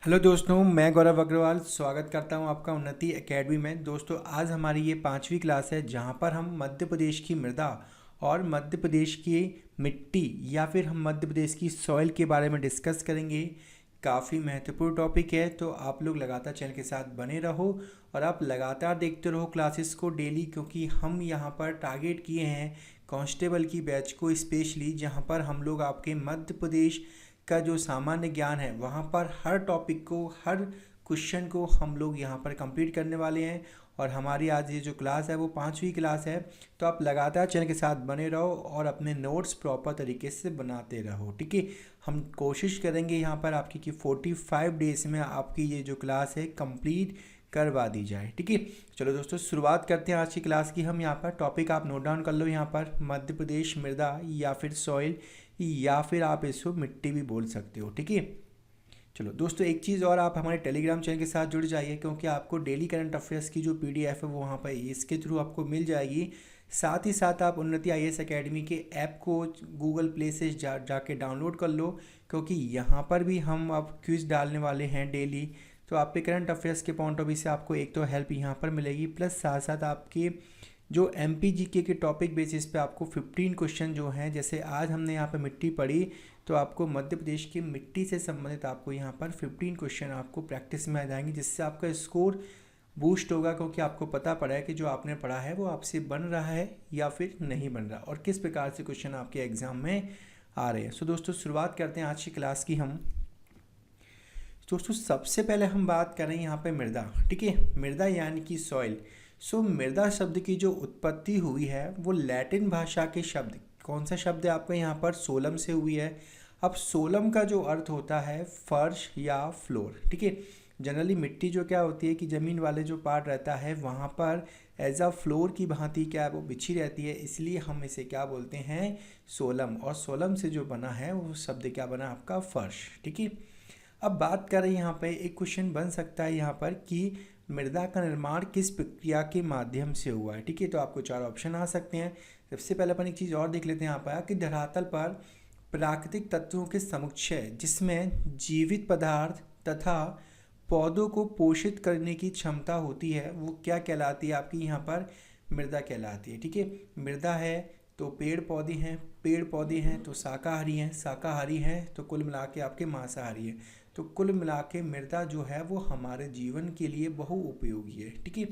Hello दोस्तों, मैं गौरव अग्रवाल स्वागत करता हूं आपका उन्नति एकेडमी में। दोस्तों, आज हमारी ये 5वीं क्लास है जहां पर हम मध्य प्रदेश की मृदा और मध्य प्रदेश की मिट्टी या फिर हम मध्य प्रदेश की सॉइल के बारे में डिस्कस करेंगे। काफ़ी महत्वपूर्ण टॉपिक है, तो आप लोग लगातार चैनल के साथ बने रहो और आप लगातार देखते रहो क्लासेस को डेली, क्योंकि हम यहाँ पर टारगेट किए हैं कांस्टेबल की बैच को स्पेशली, जहाँ पर हम लोग आपके मध्य प्रदेश का जो सामान्य ज्ञान है वहाँ पर हर टॉपिक को, हर क्वेश्चन को हम लोग यहाँ पर कंप्लीट करने वाले हैं। और हमारी आज ये जो क्लास है वो 5वीं क्लास है, तो आप लगातार चैनल के साथ बने रहो और अपने नोट्स प्रॉपर तरीके से बनाते रहो। ठीक है, हम कोशिश करेंगे यहाँ पर आपकी कि 45 डेज में आपकी ये जो क्लास है कंप्लीट करवा दी जाए। ठीक है, चलो दोस्तों शुरुआत करते हैं आज की क्लास की। हम यहाँ पर टॉपिक आप नोट डाउन कर लो, यहाँ पर मध्य प्रदेश मृदा या फिर सॉइल या फिर आप इसको मिट्टी भी बोल सकते हो। ठीक है, चलो दोस्तों एक चीज़ और, आप हमारे टेलीग्राम चैनल के साथ जुड़ जाइए, क्योंकि आपको डेली करंट अफेयर्स की जो पीडीएफ है वो वहाँ पर इसके थ्रू आपको मिल जाएगी। साथ ही साथ आप उन्नति आईएएस एकेडमी के ऐप को गूगल प्ले से जाके डाउनलोड कर लो, क्योंकि यहाँ पर भी हम अब क्विज डालने वाले हैं डेली। तो आपके करंट अफेयर्स के पॉइंट ऑफ व्यू से आपको एक तो हेल्प यहाँ पर मिलेगी, प्लस साथ साथ आपके जो एमपीजीके के टॉपिक बेसिस पे आपको 15 क्वेश्चन जो हैं, जैसे आज हमने यहाँ पे मिट्टी पढ़ी, तो आपको मध्य प्रदेश की मिट्टी से संबंधित आपको यहाँ पर 15 क्वेश्चन आपको प्रैक्टिस में आ जाएंगे, जिससे आपका स्कोर बूस्ट होगा, क्योंकि आपको पता पड़ा है कि जो आपने पढ़ा है वो आपसे बन रहा है या फिर नहीं बन रहा, और किस प्रकार से क्वेश्चन आपके एग्जाम में आ रहे हैं। सो दोस्तों शुरुआत करते हैं आज की क्लास की हम। दोस्तों सबसे पहले हम बात करें यहाँ पे मृदा। ठीक है, मृदा यानी कि सॉइल। सो मृदा शब्द की जो उत्पत्ति हुई है वो लैटिन भाषा के शब्द, कौन सा शब्द है आपका यहाँ पर, सोलम से हुई है। अब सोलम का जो अर्थ होता है फर्श या फ्लोर। ठीक है, जनरली मिट्टी जो क्या होती है कि ज़मीन वाले जो पार्ट रहता है वहाँ पर एज अ फ्लोर की भांति क्या है वो बिछी रहती है, इसलिए हम इसे क्या बोलते हैं, सोलम। और सोलम से जो बना है वो शब्द क्या बना आपका, फर्श। ठीक है, अब बात करें यहाँ पे, एक क्वेश्चन बन सकता है यहाँ पर कि मृदा का निर्माण किस प्रक्रिया के माध्यम से हुआ है। ठीक है, तो आपको 4 ऑप्शन आ सकते हैं। सबसे पहले अपन एक चीज़ और देख लेते हैं यहाँ पर कि धरातल पर प्राकृतिक तत्वों के समुच्चय जिसमें जीवित पदार्थ तथा पौधों को पोषित करने की क्षमता होती है वो क्या कहलाती है आपकी, यहाँ पर मृदा कहलाती है। ठीक है, मृदा है तो पेड़ पौधे हैं, पेड़ पौधे हैं तो शाकाहारी हैं, शाकाहारी हैं तो कुल मिला के आपके मांसाहारी हैं। तो कुल मिला के मृदा जो है वो हमारे जीवन के लिए बहुउपयोगी है। ठीक है,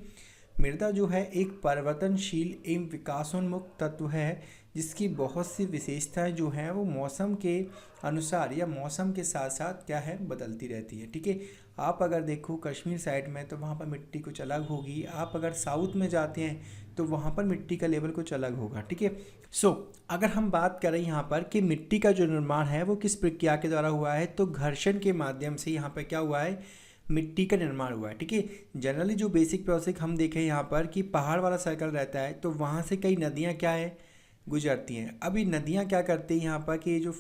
मृदा जो है एक परिवर्तनशील एवं विकासोन्मुख तत्व है, जिसकी बहुत सी विशेषताएं जो हैं वो मौसम के अनुसार या मौसम के साथ साथ क्या है बदलती रहती है। ठीक है, आप अगर देखो कश्मीर साइड में तो वहाँ पर मिट्टी कुछ अलग होगी, आप अगर साउथ में जाते हैं तो वहाँ पर मिट्टी का लेवल कुछ अलग होगा। ठीक है, सो अगर हम बात करें यहाँ पर कि मिट्टी का जो निर्माण है वो किस प्रक्रिया के द्वारा हुआ है, तो घर्षण के माध्यम से यहाँ पर क्या हुआ है, मिट्टी का निर्माण हुआ है। ठीक है, जनरली जो बेसिक प्रोसेस हम देखें यहाँ पर कि पहाड़ वाला सर्कल रहता है तो वहाँ से कई नदियाँ क्या है गुजरती हैं। अभी नदियाँ क्या करती हैं यहाँ पर कि ये जो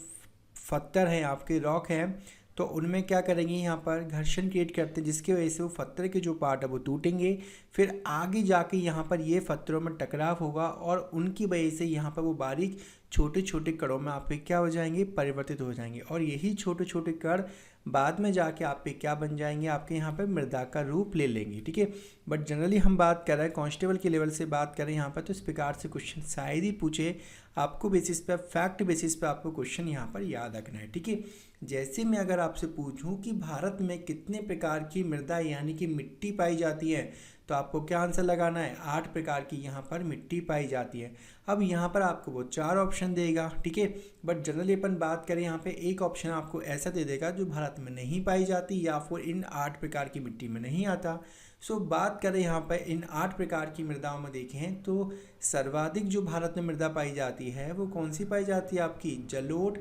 पत्थर हैं आपके, रॉक हैं, तो उनमें क्या करेंगे यहाँ पर घर्षण क्रिएट करते हैं, जिसकी वजह से वो पत्थर के जो पार्ट है वो टूटेंगे, फिर आगे जाके यहाँ पर ये पत्थरों में टकराव होगा और उनकी वजह से यहाँ पर वो बारीक छोटे छोटे कणों में आपके क्या हो जाएंगे, परिवर्तित हो जाएंगे, और यही छोटे छोटे कण बाद में जाके आप पे क्या बन जाएंगे, आपके यहाँ पे मृदा का रूप ले लेंगे। ठीक है, बट जनरली हम बात कर रहे हैं कांस्टेबल के लेवल से बात करें यहाँ पर, तो इस प्रकार से क्वेश्चन शायद ही पूछे, आपको बेसिस पे फैक्ट बेसिस पे आपको क्वेश्चन यहाँ पर याद रखना है। ठीक है, जैसे मैं अगर आपसे पूछूं कि भारत में कितने प्रकार की मृदा यानी कि मिट्टी पाई जाती है, तो आपको क्या आंसर लगाना है, 8 प्रकार की यहाँ पर मिट्टी पाई जाती है। अब यहाँ पर आपको वो 4 ऑप्शन देगा। ठीक है, बट जनरली अपन बात करें यहाँ पे एक ऑप्शन आपको ऐसा दे देगा जो भारत में नहीं पाई जाती या फिर इन 8 प्रकार की मिट्टी में नहीं आता। सो बात करें यहाँ पर इन 8 प्रकार की मृदाओं में देखें तो सर्वाधिक जो भारत में मृदा पाई जाती है वो कौन सी पाई जाती है, आपकी जलोढ़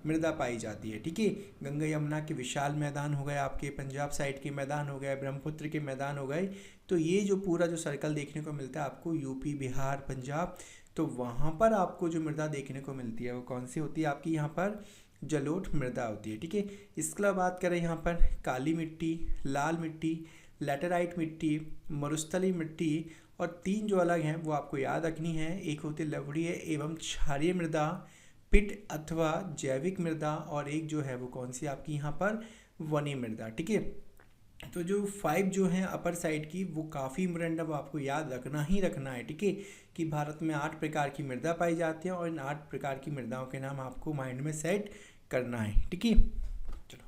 मृदा पाई जाती है। ठीक है, गंगा यमुना के विशाल मैदान हो गए, आपके पंजाब साइड के मैदान हो गए, ब्रह्मपुत्र के मैदान हो गए, तो ये जो पूरा जो सर्कल देखने को मिलता है आपको यूपी बिहार पंजाब, तो वहाँ पर आपको जो मृदा देखने को मिलती है वो कौन सी होती है आपकी, यहाँ पर जलोढ़ मृदा होती है। ठीक है, इसके अलावा बात करें यहाँ पर काली मिट्टी, लाल मिट्टी, लैटेराइट मिट्टी, मरुस्थली मिट्टी, और 3 जो अलग हैं वो आपको याद रखनी है, एक होती है लवणीय एवं क्षारीय मृदा, पिट अथवा जैविक मृदा, और एक जो है वो कौन सी आपकी यहाँ पर वनी मृदा। ठीक है, तो जो 5 जो हैं अपर साइड की वो काफ़ी इंपॉर्टेंट है, वो आपको याद रखना ही रखना है। ठीक है, कि भारत में 8 प्रकार की मृदा पाई जाती है और इन 8 प्रकार की मृदाओं के नाम आपको माइंड में सेट करना है। ठीक है, चलो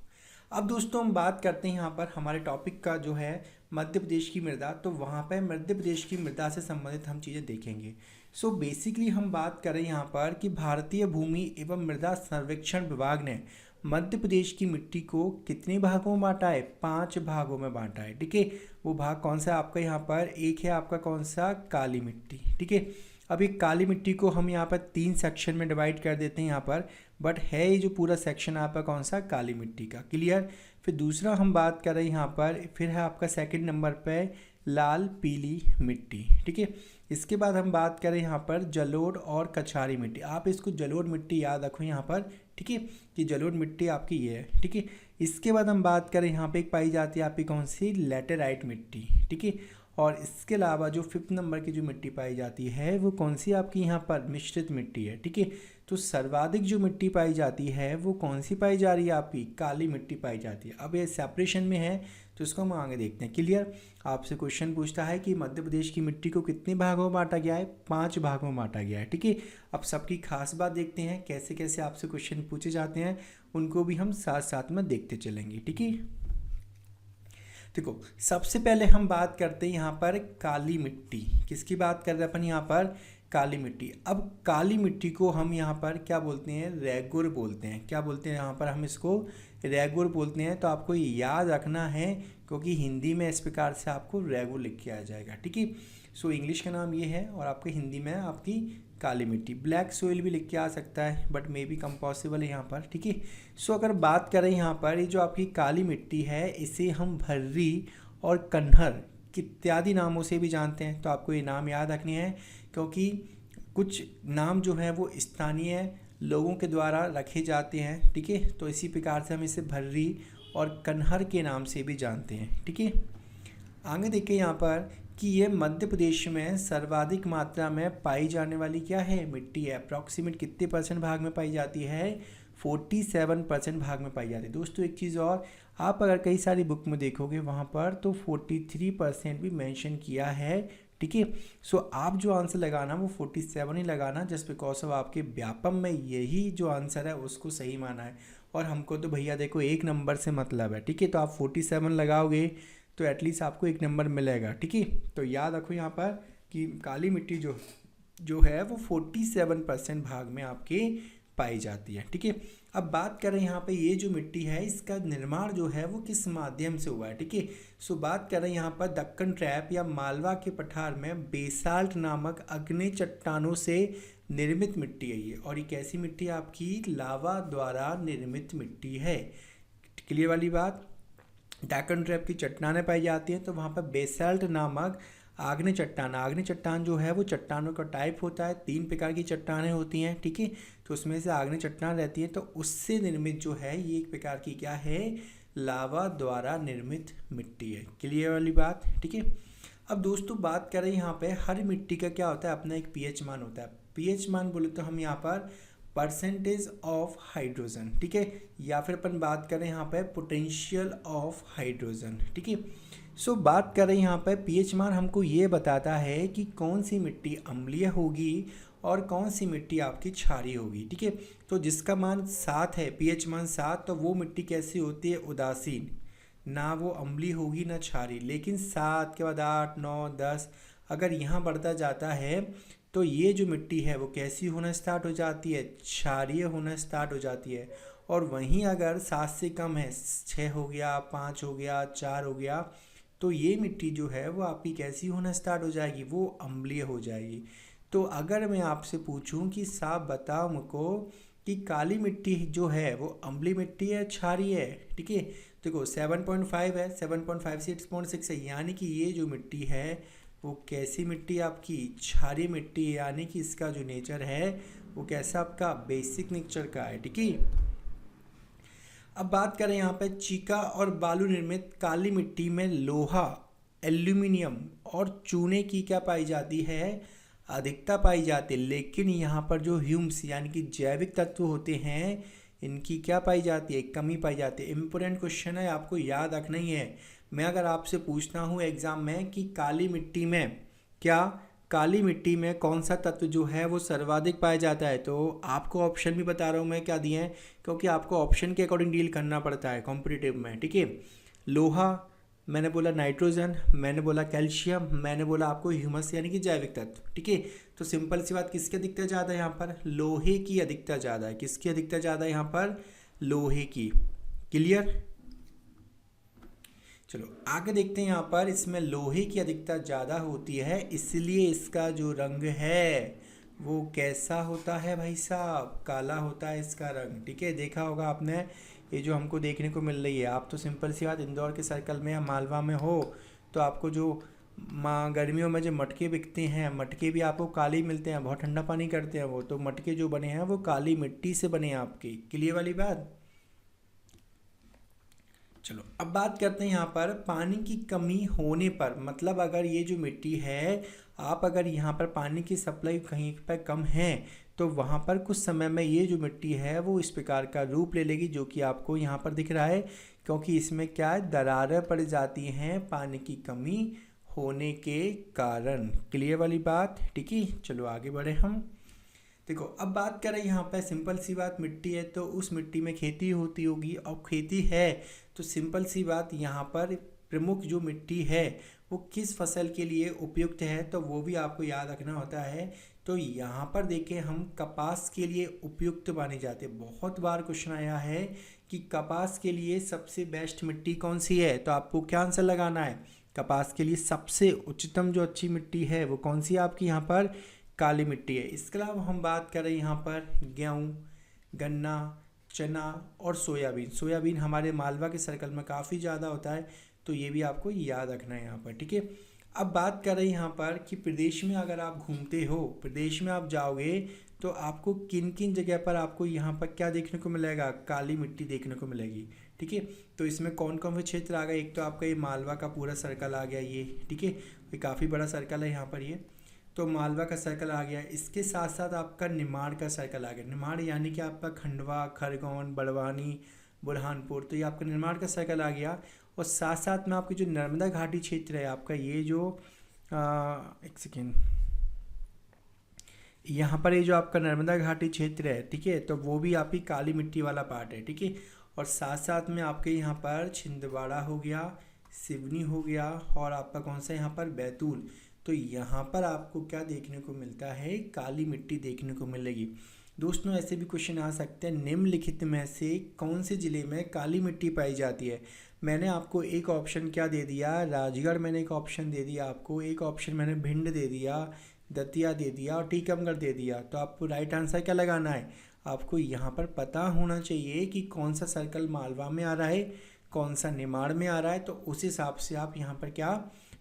अब दोस्तों हम बात करते हैं यहाँ पर हमारे टॉपिक का जो है मध्य प्रदेश की मृदा। तो वहाँ पर मध्य प्रदेश की मृदा से संबंधित हम चीज़ें देखेंगे। सो बेसिकली हम बात करें यहाँ पर कि भारतीय भूमि एवं मृदा सर्वेक्षण विभाग ने मध्य प्रदेश की मिट्टी को कितने भागों में बांटा है? 5 भागों में बांटा है। ठीक है, वो भाग कौन सा आपका यहाँ पर? एक है आपका कौन सा? काली मिट्टी। ठीक है, अब एक काली मिट्टी को हम यहाँ पर 3 सेक्शन में डिवाइड कर देते हैं यहाँ पर, बट है ये जो पूरा सेक्शन आपका कौन सा? काली मिट्टी का। क्लियर। फिर दूसरा हम बात कर रहे हैं यहाँ पर, फिर है आपका सेकंड नंबर पे लाल पीली मिट्टी। ठीक है, इसके बाद हम बात करें यहाँ पर जलोढ़ और कछारी मिट्टी। आप इसको जलोढ़ मिट्टी याद रखो यहाँ पर। ठीक है, कि जलोढ़ मिट्टी आपकी ये है। ठीक है, इसके बाद हम बात करें यहाँ पे एक पाई जाती है आपकी कौन सी? लैटेराइट मिट्टी। ठीक है, और इसके अलावा जो 5th नंबर की जो मिट्टी पाई जाती है वो कौन सी आपकी यहाँ पर? मिश्रित मिट्टी है। ठीक है, तो सर्वाधिक जो मिट्टी पाई जाती है वो कौन सी पाई जा रही है? आपकी काली मिट्टी पाई जाती है। अब ये सेपरेशन में है तो इसको हम आगे देखते हैं। क्लियर। आपसे क्वेश्चन पूछता है कि मध्य प्रदेश की मिट्टी को कितने भागों में बांटा गया है? 5 भागों में बांटा गया है। ठीक है, अब सबकी खास बात देखते हैं, कैसे कैसे आपसे क्वेश्चन पूछे जाते हैं उनको भी हम साथ साथ में देखते चलेंगे। ठीक है, देखो सबसे पहले हम बात करते हैं यहाँ पर काली मिट्टी। किसकी बात कर रहे हैं अपन यहाँ पर? काली मिट्टी। अब काली मिट्टी को हम यहाँ पर क्या बोलते हैं? रेगुर बोलते हैं। क्या बोलते हैं यहाँ पर? हम इसको रेगुर बोलते हैं। तो आपको ये याद रखना है क्योंकि हिंदी में इस प्रकार से आपको रेगुर लिख के आ जाएगा। ठीक है, सो इंग्लिश का नाम ये है और आपके हिंदी में आपकी काली मिट्टी। ब्लैक सोइल भी लिख के आ सकता है but may be come possible है यहाँ पर। ठीक है, सो अगर बात करें यहाँ पर ये जो आपकी काली मिट्टी है इसे हम भर्री और कन्हर इत्यादि नामों से भी जानते हैं। तो आपको ये नाम याद रखने हैं क्योंकि कुछ नाम जो है वो स्थानीय लोगों के द्वारा रखे जाते हैं। ठीक है, तो इसी प्रकार से हम इसे भर्री और कन्हर के नाम से भी जानते हैं। ठीक है, आगे देखें यहाँ पर कि ये मध्य प्रदेश में सर्वाधिक मात्रा में पाई जाने वाली क्या है? मिट्टी है। अप्रॉक्सीमेट कितने % भाग में पाई जाती है? 47% भाग में पाई जाती है। दोस्तों एक चीज़ और, आप अगर कई सारी बुक में देखोगे वहाँ पर तो 43% भी मेंशन किया है। ठीक है, सो आप जो आंसर लगाना वो 47 ही लगाना, जस्ट बिकॉज ऑफ आपके व्यापम में यही जो आंसर है उसको सही माना है और हमको तो भैया देखो 1 नंबर से मतलब है। ठीक है, तो आप 47 लगाओगे तो एटलीस्ट आपको 1 नंबर मिलेगा। ठीक है, तो याद रखो यहाँ पर कि काली मिट्टी जो है वो 47% भाग में आपके पाई जाती है। ठीक है, अब बात करें यहाँ पे ये जो मिट्टी है इसका निर्माण जो है वो किस माध्यम से हुआ है? ठीक है, सो बात करें यहाँ पर दक्कन ट्रैप या मालवा के पठार में बेसाल्ट नामक अग्नि चट्टानों से निर्मित मिट्टी है ये। और ये कैसी मिट्टी? आपकी लावा द्वारा निर्मित मिट्टी है। क्लियर वाली बात। डेक्कन ट्रैप की चट्टानें पाई जाती हैं तो वहाँ पर बेसाल्ट नामक आग्नेय चट्टान जो है वो चट्टानों का टाइप होता है। 3 प्रकार की चट्टानें होती हैं। ठीक है, तो उसमें से आग्नेय चट्टान रहती है तो उससे निर्मित जो है ये एक प्रकार की क्या है? लावा द्वारा निर्मित मिट्टी है। क्लियर वाली बात। ठीक है, अब दोस्तों बात करें यहाँ पे हर मिट्टी का क्या होता है? अपना एक पीएच मान होता है। पीएच मान बोले तो हम यहाँ पर परसेंटेज ऑफ हाइड्रोजन। ठीक है, या फिर अपन बात करें यहाँ पे पोटेंशियल ऑफ हाइड्रोजन। ठीक है, सो बात करें यहाँ पे पीएच मान हमको ये बताता है कि कौन सी मिट्टी अम्लीय होगी और कौन सी मिट्टी आपकी क्षारीय होगी। ठीक है, तो जिसका मान 7 है, पीएच मान 7, तो वो मिट्टी कैसी होती है? उदासीन। ना वो अम्लीय होगी ना क्षारीय। लेकिन 7 के बाद 8, 9, 10 अगर यहाँ बढ़ता जाता है तो ये जो मिट्टी है वो कैसी होना स्टार्ट हो जाती है? क्षारीय होना स्टार्ट हो जाती है। और वहीं अगर 7 से कम है, 6 हो गया, 5 हो गया, 4 हो गया, तो ये मिट्टी जो है वो आपकी कैसी होना स्टार्ट हो जाएगी? वो अम्लीय हो जाएगी। तो अगर मैं आपसे पूछूं कि साफ बताओ मुझको कि काली मिट्टी जो है वो अम्लीय मिट्टी है क्षारीय है? ठीक है, देखो 7.5 है, 7.5 से 8.6 है, यानी कि ये जो मिट्टी है वो कैसी मिट्टी? आपकी क्षारीय मिट्टी, यानी कि इसका जो नेचर है वो कैसा? आपका बेसिक नेचर का है। ठीक है, अब बात करें यहाँ पे चीका और बालू निर्मित काली मिट्टी में लोहा, एल्यूमिनियम और चूने की क्या पाई जाती है? अधिकता पाई जाती है, लेकिन यहाँ पर जो ह्यूम्स यानी कि जैविक तत्व होते हैं इनकी क्या पाई जाती है, कमी पाई जाती है। इम्पोर्टेंट क्वेश्चन है, आपको याद रखना ही है। मैं अगर आपसे पूछता हूँ एग्जाम में कि काली मिट्टी में कौन सा तत्व जो है वो सर्वाधिक पाया जाता है, तो आपको ऑप्शन भी बता रहा हूँ मैं क्या दिए हैं, क्योंकि आपको ऑप्शन के अकॉर्डिंग डील करना पड़ता है कॉम्पिटिटिव में, ठीक है। लोहा, मैंने बोला नाइट्रोजन, मैंने बोला कैल्शियम, मैंने बोला आपको ह्यूमस यानी कि जैविक तत्व, ठीक है। तो सिंपल सी बात, किसकी अधिकता ज़्यादा है यहाँ पर, लोहे की अधिकता ज़्यादा है। किसकी अधिकता ज़्यादा है यहाँ पर, लोहे की। क्लियर। चलो आगे देखते हैं। यहाँ पर इसमें लोहे की अधिकता ज़्यादा होती है, इसलिए इसका जो रंग है वो कैसा होता है भाई साहब, काला होता है इसका रंग, ठीक है। देखा होगा आपने, ये जो हमको देखने को मिल रही है, आप तो सिंपल सी बात इंदौर के सर्कल में या मालवा में हो तो आपको जो गर्मियों में जो मटके बिकते हैं, मटके भी आपको काले ही मिलते हैं, बहुत ठंडा पानी करते हैं वो, तो मटके जो बने हैं वो काली मिट्टी से बने हैं आपके। क्लियर वाली बात। चलो अब बात करते हैं यहाँ पर पानी की कमी होने पर, मतलब अगर ये जो मिट्टी है, आप अगर यहाँ पर पानी की सप्लाई कहीं पर कम है तो वहाँ पर कुछ समय में ये जो मिट्टी है वो इस प्रकार का रूप ले लेगी, जो कि आपको यहाँ पर दिख रहा है, क्योंकि इसमें क्या है, दरारें पड़ जाती हैं पानी की कमी होने के कारण। क्लियर वाली बात, ठीक है। चलो आगे बढ़े हम। देखो अब बात करें यहाँ पर, सिंपल सी बात, मिट्टी है तो उस मिट्टी में खेती होती होगी, और खेती है तो सिंपल सी बात यहाँ पर प्रमुख जो मिट्टी है वो किस फसल के लिए उपयुक्त है, तो वो भी आपको याद रखना होता है। तो यहाँ पर देखें हम, कपास के लिए उपयुक्त माने जाते हैं। बहुत बार क्वेश्चन आया है कि कपास के लिए सबसे बेस्ट मिट्टी कौन सी है, तो आपको क्या आंसर लगाना है, कपास के लिए सबसे उच्चतम जो अच्छी मिट्टी है वो कौन सी है आपकी, यहाँ पर काली मिट्टी है। इसके अलावा हम बात करें यहाँ पर गेहूँ, गन्ना, चना और सोयाबीन। सोयाबीन हमारे मालवा के सर्कल में काफ़ी ज़्यादा होता है, तो ये भी आपको याद रखना है यहाँ पर, ठीक है। अब बात करें यहाँ पर कि प्रदेश में अगर आप घूमते हो, प्रदेश में आप जाओगे तो आपको किन किन जगह पर आपको यहाँ पर क्या देखने को मिलेगा, काली मिट्टी देखने को मिलेगी, ठीक है। तो इसमें कौन कौन से क्षेत्र आ गए, एक तो आपका ये मालवा का पूरा सर्कल आ गया ये, ठीक है, ये काफ़ी बड़ा सर्कल है यहाँ पर ये, तो मालवा का सर्कल आ गया। इसके साथ साथ आपका निमाड़ का सर्कल आ गया, निमाड़ यानी कि आपका खंडवा, खरगोन, बड़वानी, बुरहानपुर, तो ये आपका निमाड़ का सर्कल आ गया। और साथ साथ में आपकी जो नर्मदा घाटी क्षेत्र है आपका, ये जो एक सेकेंड, यहाँ पर ये जो आपका नर्मदा घाटी क्षेत्र है, ठीक है, तो वो भी आपकी काली मिट्टी वाला पार्ट है, ठीक है। और साथ साथ में आपके यहाँ पर छिंदवाड़ा हो गया, सिवनी हो गया, और आपका कौन सा यहाँ पर बैतूल, तो यहाँ पर आपको क्या देखने को मिलता है, काली मिट्टी देखने को मिलेगी। दोस्तों ऐसे भी क्वेश्चन आ सकते हैं, निम्नलिखित में से कौन से ज़िले में काली मिट्टी पाई जाती है। मैंने आपको एक ऑप्शन क्या दे दिया, राजगढ़ मैंने एक ऑप्शन दे दिया आपको, एक ऑप्शन मैंने भिंड दे दिया, दतिया दे दिया और टीकमगढ़ दे दिया। तो आपको राइट आंसर क्या लगाना है, आपको यहाँ पर पता होना चाहिए कि कौन सा सर्कल मालवा में आ रहा है, कौन सा निमाड़ में आ रहा है, तो उस हिसाब से आप यहाँ पर क्या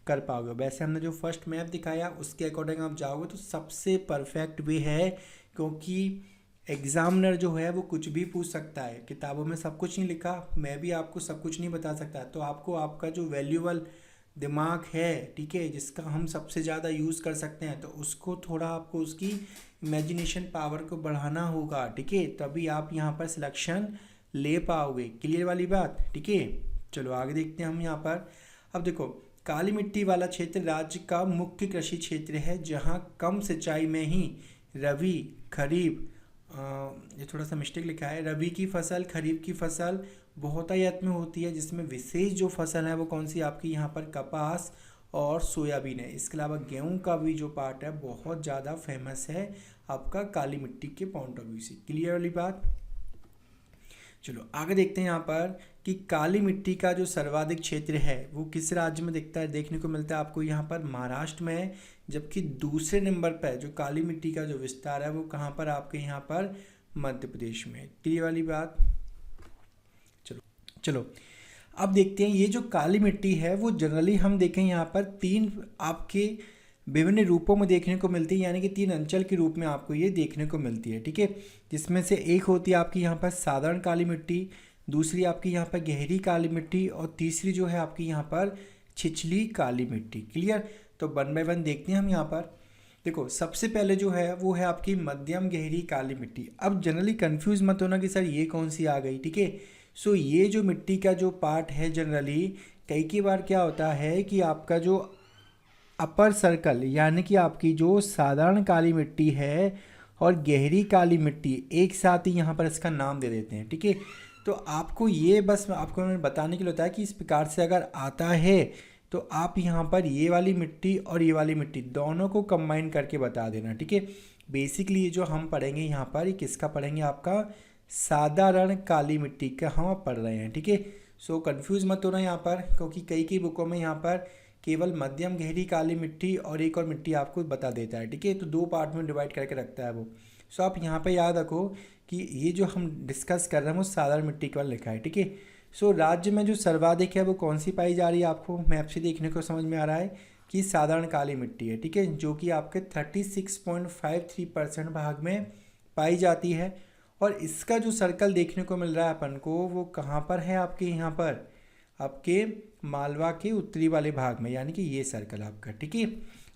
कर पाओगे। वैसे हमने जो फर्स्ट मैप दिखाया उसके अकॉर्डिंग आप जाओगे तो सबसे परफेक्ट वे है, क्योंकि एग्जामिनर जो है वो कुछ भी पूछ सकता है, किताबों में सब कुछ नहीं लिखा, मैं भी आपको सब कुछ नहीं बता सकता, तो आपको आपका जो वैल्यूबल दिमाग है, ठीक है, जिसका हम सबसे ज़्यादा यूज़ कर सकते हैं, तो उसको थोड़ा आपको उसकी इमेजिनेशन पावर को बढ़ाना होगा, ठीक है, तभी आप यहाँ पर सिलेक्शन ले पाओगे। क्लियर वाली बात, ठीक है। चलो आगे देखते हैं हम यहाँ पर। अब देखो काली मिट्टी वाला क्षेत्र राज्य का मुख्य कृषि क्षेत्र है, जहाँ कम सिंचाई में ही रबी, खरीफ, ये थोड़ा सा मिस्टेक लिखा है, रबी की फसल, खरीफ की फसल बहुतायत में होती है, जिसमें विशेष जो फसल है वो कौन सी आपकी यहाँ पर कपास और सोयाबीन है। इसके अलावा गेहूं का भी जो पार्ट है बहुत ज़्यादा फेमस है आपका काली मिट्टी के पॉइंट ऑफ व्यू से। क्लियर वाली बात। चलो आगे देखते हैं यहाँ पर कि काली मिट्टी का जो सर्वाधिक क्षेत्र है वो किस राज्य में दिखता है, देखने को मिलता है आपको यहाँ पर महाराष्ट्र में है, जबकि दूसरे नंबर पर जो काली मिट्टी का जो विस्तार है वो कहाँ पर आपके यहाँ पर मध्य प्रदेश में। क्लियर वाली बात। चलो अब देखते हैं ये जो काली मिट्टी है वो जनरली हम देखें यहाँ पर तीन आपके विभिन्न रूपों में देखने को मिलती है, यानी कि तीन अंचल के रूप में आपको ये देखने को मिलती है, ठीक है। जिसमें से एक होती है आपकी यहाँ पर साधारण काली मिट्टी, दूसरी आपकी यहाँ पर गहरी काली मिट्टी, और तीसरी जो है आपकी यहाँ पर छिछली काली मिट्टी। क्लियर। तो वन बाय वन देखते हैं हम यहाँ पर। देखो सबसे पहले जो है वो है आपकी मध्यम गहरी काली मिट्टी। अब जनरली कंफ्यूज मत होना कि सर ये कौन सी आ गई, ठीक है। सो ये जो मिट्टी का जो पार्ट है जनरली कई बार क्या होता है कि आपका जो अपर सर्कल यानी कि आपकी जो साधारण काली मिट्टी है और गहरी काली मिट्टी एक साथ ही यहाँ पर इसका नाम दे देते हैं, ठीक है। तो आपको ये बस आपको मैंने बताने के लिए होता है कि इस प्रकार से अगर आता है तो आप यहाँ पर ये वाली मिट्टी और ये वाली मिट्टी दोनों को कंबाइन करके बता देना, ठीक है। बेसिकली ये जो हम पढ़ेंगे यहाँ पर ये किसका पढ़ेंगे, आपका साधारण काली मिट्टी का हम पढ़ रहे हैं, ठीक है। सो कंफ्यूज मत होना यहाँ पर, क्योंकि कई बुकों में यहाँ पर केवल मध्यम गहरी काली मिट्टी और एक और मिट्टी आपको बता देता है, ठीक है। तो दो पार्ट में डिवाइड करके रखता है वो। सो आप यहाँ पे याद रखो कि ये जो हम डिस्कस कर रहे हैं वो साधारण मिट्टी के बारे लिखा है, ठीक है। सो राज्य में जो सर्वाधिक है वो कौन सी पाई जा रही है, आपको मैप से देखने को समझ में आ रहा है कि साधारण काली मिट्टी है, ठीक है, जो कि आपके 36.53% भाग में पाई जाती है। और इसका जो सर्कल देखने को मिल रहा है अपन को वो कहाँ पर है, आपके यहाँ पर आपके मालवा के उत्तरी वाले भाग में, यानी कि ये सर्कल आपका, ठीक है।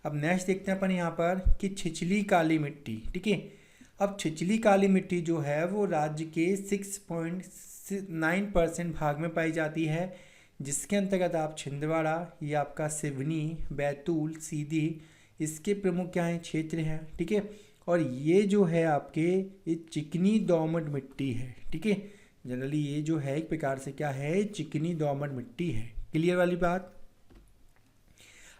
अब नेक्स्ट देखते हैं अपन यहाँ पर कि छिछली काली मिट्टी, ठीक है। अब छिछली काली मिट्टी जो है वो राज्य के 6.9% भाग में पाई जाती है, जिसके अंतर्गत आप छिंदवाड़ा, ये आपका सिवनी, बैतूल, सीधी इसके प्रमुख क्या हैं, क्षेत्र हैं, ठीक है। और ये जो है आपके ये चिकनी दोमट मिट्टी है, ठीक है। जनरली ये जो है एक प्रकार से क्या है, चिकनी दोमट मिट्टी है। क्लियर वाली बात।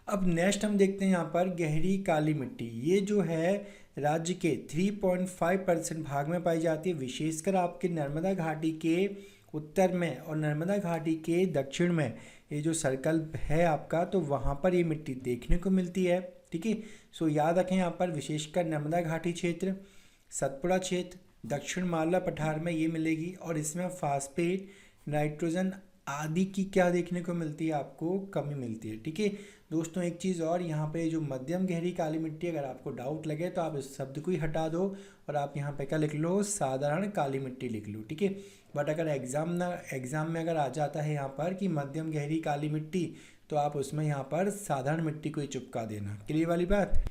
अब नेक्स्ट हम देखते हैं यहाँ पर गहरी काली मिट्टी। ये जो है राज्य के 3.5% भाग में पाई जाती है, विशेषकर आपके नर्मदा घाटी के उत्तर में और नर्मदा घाटी के दक्षिण में ये जो सर्कल है आपका, तो वहाँ पर ये मिट्टी देखने को मिलती है, ठीक है। सो याद रखें यहाँ पर विशेषकर नर्मदा घाटी क्षेत्र, सतपुड़ा क्षेत्र, दक्षिण मालवा पठार में ये मिलेगी। और इसमें फास्फेट, नाइट्रोजन आदि की क्या देखने को मिलती है, आपको कमी मिलती है, ठीक है। दोस्तों एक चीज़ और, यहाँ पे जो मध्यम गहरी काली मिट्टी, अगर आपको डाउट लगे तो आप इस शब्द को ही हटा दो और आप यहाँ पे क्या लिख लो, साधारण काली मिट्टी लिख लो, ठीक है। बट अगर एग्जाम में अगर आ जाता है यहाँ पर कि मध्यम गहरी काली मिट्टी, तो आप उसमें यहाँ पर साधारण मिट्टी को ही चिपका देना। क्लियर वाली बात।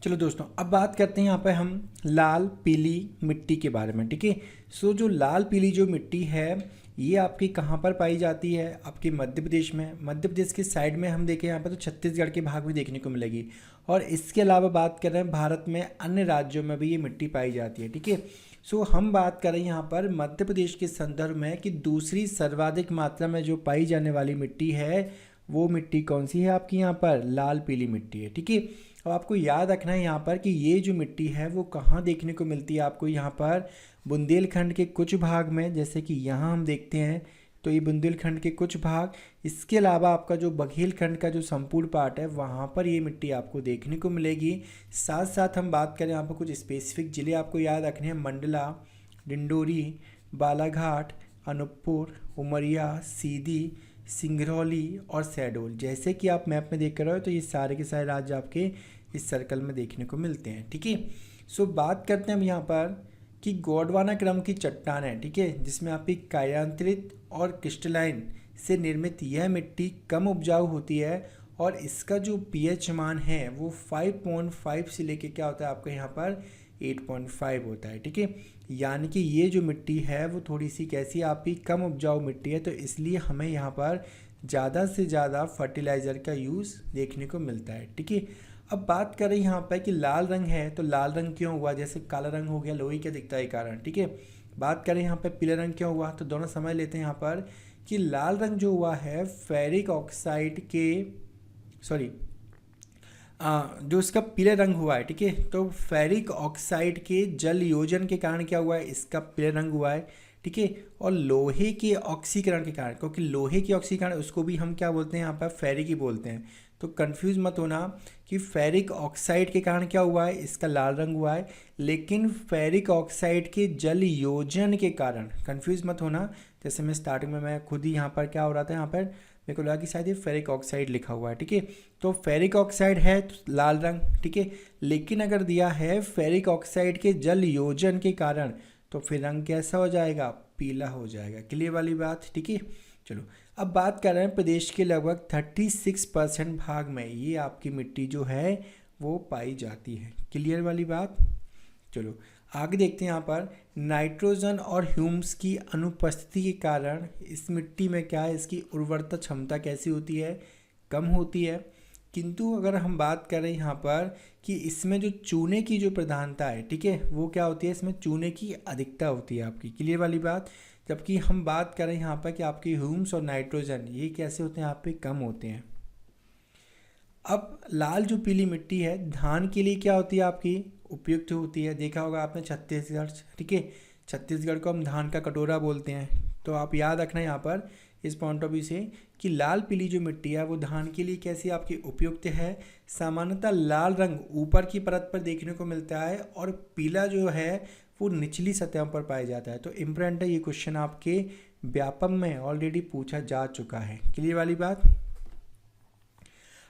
चलो दोस्तों अब बात करते हैं यहाँ पे हम लाल पीली मिट्टी के बारे में, ठीक है। सो जो लाल पीली जो मिट्टी है ये आपकी कहाँ पर पाई जाती है, आपके मध्य प्रदेश में। मध्य प्रदेश के साइड में हम देखें यहाँ पर तो छत्तीसगढ़ के भाग में देखने को मिलेगी। और इसके अलावा बात कर रहे हैं भारत में अन्य राज्यों में भी ये मिट्टी पाई जाती है, ठीक है। सो हम बात कर रहे हैं यहाँ पर मध्य प्रदेश के संदर्भ में कि दूसरी सर्वाधिक मात्रा में जो पाई जाने वाली मिट्टी है वो मिट्टी कौन सी है, आपकी यहाँ पर लाल पीली मिट्टी है, ठीक है। अब आपको याद रखना है यहाँ पर कि ये जो मिट्टी है वो कहाँ देखने को मिलती है, आपको यहाँ पर बुंदेलखंड के कुछ भाग में, जैसे कि यहाँ हम देखते हैं तो ये बुंदेलखंड के कुछ भाग, इसके अलावा आपका जो बघेलखंड का जो संपूर्ण पार्ट है वहाँ पर ये मिट्टी आपको देखने को मिलेगी। साथ साथ हम बात करें यहाँ पर कुछ स्पेसिफिक ज़िले आपको याद रखने हैं, मंडला, डिंडोरी, बालाघाट, अनूपपुर, उमरिया, सीधी, सिंगरौली और शहडोल। जैसे कि आप मैप में देख कर रहे हो तो ये सारे के सारे राज्य आपके इस सर्कल में देखने को मिलते हैं, ठीक है। सो बात करते हैं हम यहाँ पर कि गोंडवाना क्रम की चट्टान है, ठीक है, जिसमें आपकी कायांतरित और क्रिस्टलाइन से निर्मित यह मिट्टी कम उपजाऊ होती है और इसका जो पीएच मान है वो 5.5 से लेके क्या होता है आपका यहाँ पर 8.5 होता है, ठीक है। यानी कि ये जो मिट्टी है वो थोड़ी सी कैसी आपकी कम उपजाऊ मिट्टी है, तो इसलिए हमें यहाँ पर ज़्यादा से ज़्यादा फर्टिलाइज़र का यूज़ देखने को मिलता है, ठीक है। अब बात करें यहाँ पर कि लाल रंग है, तो लाल रंग क्यों हुआ, जैसे काला रंग हो गया लोही क्या दिखता है कारण, ठीक है। बात करें यहाँ पे पीला रंग क्यों हुआ, तो दोनों समझ लेते हैं यहाँ पर कि लाल रंग जो हुआ है फेरिक ऑक्साइड के जो इसका पीले रंग हुआ है, ठीक है, तो फेरिक ऑक्साइड के जल योजन के कारण क्या हुआ है, इसका पीले रंग हुआ है, ठीक है। और लोहे के ऑक्सीकरण के कारण, क्योंकि लोहे के ऑक्सीकरण उसको भी हम क्या बोलते हैं यहाँ पर फेरिक ही बोलते हैं, तो कंफ्यूज मत होना कि फेरिक ऑक्साइड के कारण क्या हुआ है, इसका लाल रंग हुआ है। लेकिन फेरिक ऑक्साइड के जल योजन के कारण कंफ्यूज मत होना, जैसे मैं स्टार्टिंग में मैं खुद ही यहाँ पर क्या हो रहा था, यहाँ पर मेरे को लगा कि शायद ये फेरिक ऑक्साइड लिखा हुआ है, ठीक है। तो फेरिक ऑक्साइड है तो लाल रंग, ठीक है। लेकिन अगर दिया है फेरिक ऑक्साइड के जल योजन के कारण, तो फिर रंग कैसा हो जाएगा, पीला हो जाएगा। क्लियर वाली बात, ठीक है। चलो अब बात कर रहे हैं प्रदेश के लगभग 36% भाग में ये आपकी मिट्टी जो है वो पाई जाती है। क्लियर वाली बात। चलो आगे देखते हैं। यहाँ पर नाइट्रोजन और ह्यूम्स की अनुपस्थिति के कारण इस मिट्टी में क्या है, इसकी उर्वरता क्षमता कैसी होती है, कम होती है। किंतु अगर हम बात करें यहाँ पर कि इसमें जो चूने की जो प्रधानता है, ठीक है, वो क्या होती है, इसमें चूने की अधिकता होती है आपकी। क्लियर वाली बात। जबकि हम बात करें यहाँ पर कि आपके ह्यूम्स और नाइट्रोजन ये कैसे होते हैं, यहाँ पे कम होते हैं। अब लाल जो पीली मिट्टी है धान के लिए क्या होती है आपकी, उपयुक्त होती है। देखा होगा आपने छत्तीसगढ़, ठीक है, छत्तीसगढ़ को हम धान का कटोरा बोलते हैं। तो आप याद रखना यहाँ पर इस पॉइंट ऑफ व्यू से कि लाल पीली जो मिट्टी है वो धान के लिए कैसी आपकी उपयुक्त है। सामान्यतः लाल रंग ऊपर की परत पर देखने को मिलता है और पीला जो है वो निचली सतह पर पाया जाता है। तो इम्पोर्टेंट है, ये क्वेश्चन आपके व्यापम में ऑलरेडी पूछा जा चुका है। क्लियर वाली बात।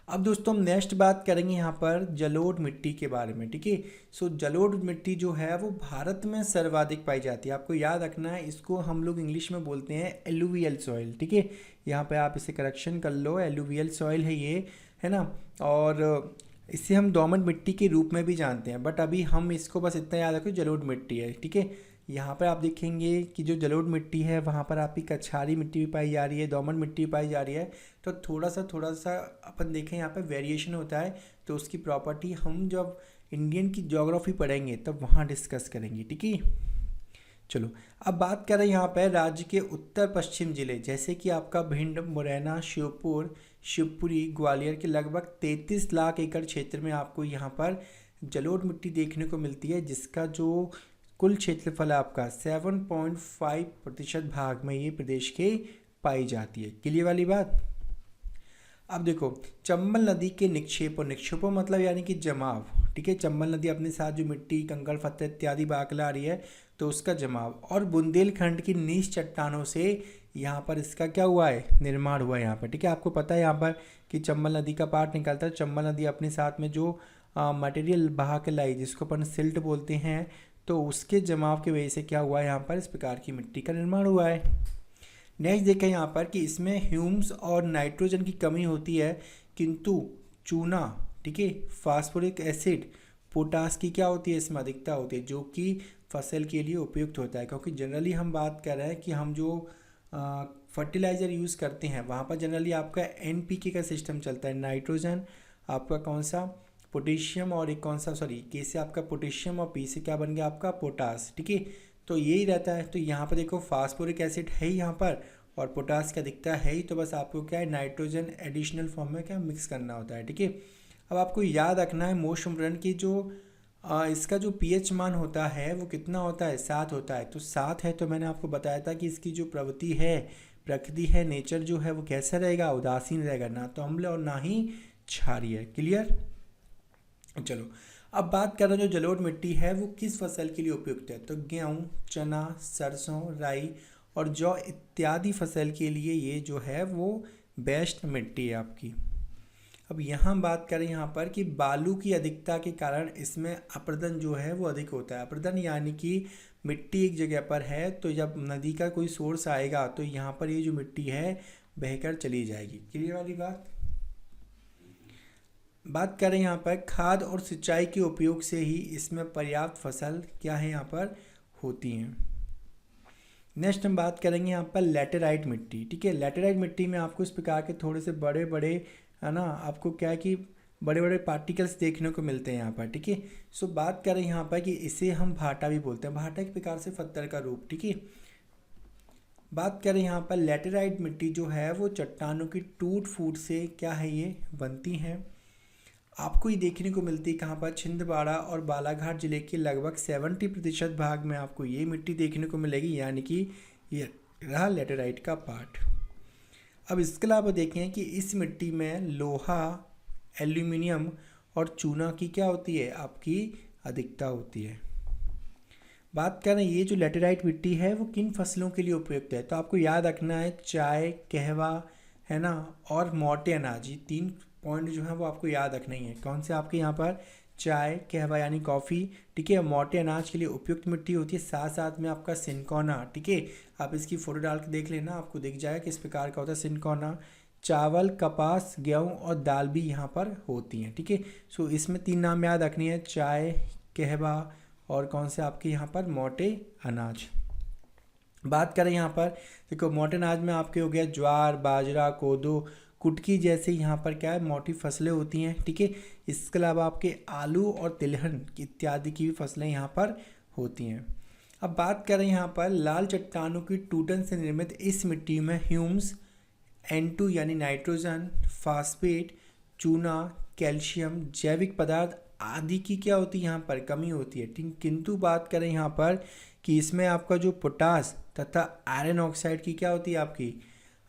अब दोस्तों हम नेक्स्ट बात करेंगे यहाँ पर जलोढ़ मिट्टी के बारे में, ठीक है। सो जलोढ़ मिट्टी जो है वो भारत में सर्वाधिक पाई जाती है। आपको याद रखना है, इसको हम लोग इंग्लिश में बोलते हैं एलुवियल सॉइल, ठीक है। यहाँ पे आप इसे करेक्शन कर लो, एलुवियल सॉइल है ये, है ना। और इसे हम दोमट मिट्टी के रूप में भी जानते हैं, बट अभी हम इसको बस इतना याद रखो जलोढ़ मिट्टी है, ठीक है। यहाँ पर आप देखेंगे कि जो जलोढ़ मिट्टी है वहाँ पर आपकी कछारी मिट्टी भी पाई जा रही है, दोमट मिट्टी भी पाई जा रही है। तो थोड़ा सा अपन देखें यहाँ पर वेरिएशन होता है। तो उसकी प्रॉपर्टी हम जब इंडियन की ज्योग्राफी पढ़ेंगे तब वहाँ डिस्कस करेंगे, ठीक है। चलो अब बात करें यहाँ पर राज्य के उत्तर पश्चिम जिले, जैसे कि आपका भिंड, मुरैना, श्योपुर, शिवपुरी, ग्वालियर के लगभग 33 लाख एकड़ क्षेत्र में आपको यहाँ पर जलोढ़ मिट्टी देखने को मिलती है, जिसका जो कुल क्षेत्रफल आपका 7.5% भाग में ये प्रदेश के पाई जाती है। क्लियर वाली बात। अब देखो चंबल नदी के निक्षेपों मतलब यानी कि जमाव, ठीक है। चंबल नदी अपने साथ जो मिट्टी, कंकड़, पत्थर इत्यादि बहा ला रही है, तो उसका जमाव, और बुंदेलखंड की नीच चट्टानों से यहाँ पर इसका क्या हुआ है, निर्माण हुआ है यहाँ पर, ठीक है। आपको पता है यहाँ पर कि चंबल नदी का पार्ट निकलता है। चंबल नदी अपने साथ में जो मटेरियल बहा के लाई, जिसको अपन सिल्ट बोलते हैं, तो उसके जमाव की वजह से क्या हुआ है, यहाँ पर इस प्रकार की मिट्टी का निर्माण हुआ है। नेक्स्ट देखें यहाँ पर कि इसमें ह्यूम्स और नाइट्रोजन की कमी होती है, किंतु चूना, ठीक है, फास्फोरिक एसिड, पोटास की क्या होती है, इसमें अधिकता होती है, जो कि फसल के लिए उपयुक्त होता है। क्योंकि जनरली हम बात कर रहे हैं कि हम जो फर्टिलाइज़र यूज़ करते हैं वहाँ पर जनरली आपका NPK का सिस्टम चलता है। नाइट्रोजन आपका कौन सा, पोटेशियम, और एक कौन सा, सॉरी, के से आपका पोटेशियम और पी से क्या बन गया आपका पोटास, ठीक है। तो यही रहता है। तो यहाँ पर देखो फास्फोरिक एसिड है ही यहाँ पर, और पोटास की अधिकता है ही, तो बस आपको क्या है, नाइट्रोजन एडिशनल फॉर्म में क्या मिक्स करना होता है, ठीक है। अब आपको याद रखना है मोस्ट इम्पोर्टेंट की जो इसका जो pH मान होता है वो कितना होता है, 7 होता है। तो 7 है, तो मैंने आपको बताया था कि इसकी जो प्रवृत्ति है, प्रकृति है, नेचर जो है वो कैसा रहेगा, उदासीन रहेगा, ना तो अम्ल और ना ही क्षारीय। क्लियर। चलो अब बात कर रहे हैं जो जलोढ़ मिट्टी है वो किस फसल के लिए उपयुक्त है। तो गेहूँ, चना, सरसों, राई और जौ इत्यादि फसल के लिए ये जो है वो बेस्ट मिट्टी है आपकी। अब यहाँ बात करें यहाँ पर कि बालू की अधिकता के कारण इसमें अपरदन जो है वो अधिक होता है। अपरदन यानी कि मिट्टी एक जगह पर है, तो जब नदी का कोई सोर्स आएगा तो यहाँ पर ये जो मिट्टी है बहकर चली जाएगी। क्लियर वाली बात करें यहाँ पर खाद और सिंचाई के उपयोग से ही इसमें पर्याप्त फसल क्या है यहाँ पर होती हैं। नेक्स्ट हम बात करेंगे यहाँ पर लैटेराइट मिट्टी, ठीक है। लैटेराइट मिट्टी में आपको इस प्रकार के थोड़े से बड़े बड़े, है ना, आपको क्या है कि बड़े बड़े पार्टिकल्स देखने को मिलते हैं यहाँ पर, ठीक है। सो बात करें यहाँ पर कि इसे हम भाटा भी बोलते हैं, भाटा एक प्रकार से पत्थर का रूप, ठीक है। बात करें यहाँ पर लैटेराइट मिट्टी जो है वो चट्टानों की टूट फूट से क्या है ये बनती हैं। आपको ये देखने को मिलती है कहाँ पर, छिंदवाड़ा और बालाघाट जिले के लगभग 70% भाग में आपको ये मिट्टी देखने को मिलेगी, यानी कि ये रहा लैटेराइट का पार्ट। अब इसके अलावा देखें कि इस मिट्टी में लोहा, एल्यूमिनियम और चूना की क्या होती है, आपकी अधिकता होती है। बात करें ये जो लैटेराइट मिट्टी है वो किन फसलों के लिए उपयुक्त है, तो आपको याद रखना है चाय, कहवा, है ना, और मोटे अनाज, ये 3 पॉइंट जो है वो आपको याद रखना ही है। कौन से आपके यहाँ पर, चाय, कहवा यानी कॉफ़ी, ठीक है, मोटे अनाज के लिए उपयुक्त मिट्टी होती है। साथ साथ में आपका सिनकोना, ठीक है, आप इसकी फ़ोटो डाल के देख लेना, आपको दिख जाएगा किस प्रकार का होता है सिनकोना। चावल, कपास, गेहूँ और दाल भी यहाँ पर होती हैं। ठीक है, सो इसमें 3 नाम याद रखनी है, चाय, कहवा और कौन से आपके यहाँ पर मोटे अनाज। बात करें यहाँ पर, देखो मोटे अनाज में आपके हो गया ज्वार, बाजरा, कोदो, कुटकी जैसे यहाँ पर क्या है मोटी फसलें होती हैं। ठीक है, इसके अलावा आपके आलू और तिलहन इत्यादि की भी फसलें यहाँ पर होती हैं। अब बात करें यहाँ पर लाल चट्टानों की टूटन से निर्मित इस मिट्टी में ह्यूम्स, N2 यानी नाइट्रोजन, फास्फेट, चूना, कैल्शियम, जैविक पदार्थ आदि की क्या होती है यहाँ पर कमी होती है। ठीक, किंतु बात करें यहाँ पर कि इसमें आपका जो पोटास तथा आयरन ऑक्साइड की क्या होती है आपकी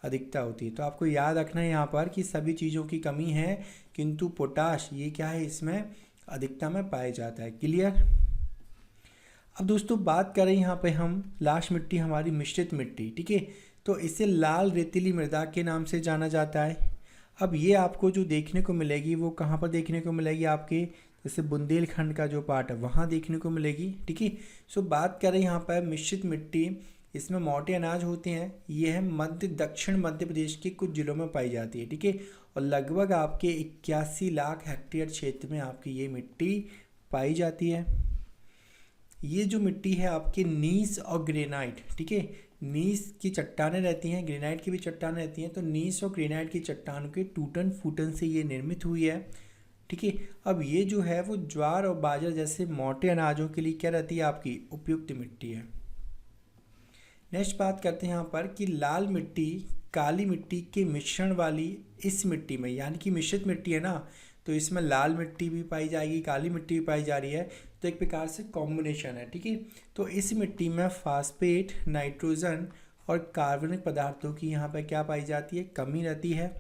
अधिकता होती है। तो आपको याद रखना है यहाँ पर कि सभी चीज़ों की कमी है, किंतु पोटाश ये क्या है इसमें अधिकता में पाया जाता है। क्लियर। अब दोस्तों बात करें यहाँ पे हम लास्ट मिट्टी हमारी मिश्रित मिट्टी। ठीक है, तो इसे लाल रेतीली मृदा के नाम से जाना जाता है। अब ये आपको जो देखने को मिलेगी वो कहाँ पर देखने को मिलेगी आपके, जैसे बुंदेलखंड का जो पार्ट है वहाँ देखने को मिलेगी। ठीक है, सो बात करें यहाँ पर मिश्रित मिट्टी, इसमें मोटे अनाज होते हैं। ये है मध्य दक्षिण मध्य प्रदेश के कुछ जिलों में पाई जाती है। ठीक है, और लगभग आपके 81 लाख हेक्टेयर क्षेत्र में आपकी ये मिट्टी पाई जाती है। ये जो मिट्टी है आपके नीस और ग्रेनाइट, ठीक है, नीस की चट्टानें रहती हैं, ग्रेनाइट की भी चट्टानें रहती हैं। तो नीस और ग्रेनाइट की चट्टानों के टूटन फूटन से ये निर्मित हुई है। ठीक है, अब ये जो है वो ज्वार और बाजरा जैसे मोटे अनाजों के लिए क्या रहती है आपकी उपयुक्त मिट्टी है। नेक्स्ट बात करते हैं यहाँ पर कि लाल मिट्टी काली मिट्टी के मिश्रण वाली इस मिट्टी में, यानी कि मिश्रित मिट्टी है ना, तो इसमें लाल मिट्टी भी पाई जाएगी, काली मिट्टी भी पाई जा रही है। तो एक प्रकार से कॉम्बिनेशन है। ठीक है, तो इस मिट्टी में फास्फेट, नाइट्रोजन और कार्बनिक पदार्थों की यहाँ पर क्या पाई जाती है, कमी रहती है।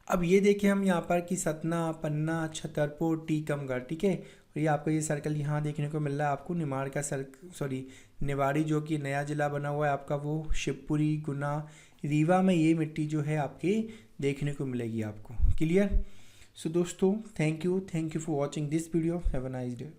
अब ये देखें हम यहाँ पर कि सतना, पन्ना, छतरपुर, टीकमगढ़। ठीक है, और ये आपको ये सर्कल यहाँ देखने को मिल रहा है आपको निमाड़ का निवाड़ी जो कि नया ज़िला बना हुआ है आपका, वो शिवपुरी, गुना, रीवा में ये मिट्टी जो है आपके देखने को मिलेगी आपको। क्लियर। सो दोस्तों thank you for watching this video. Have a nice day.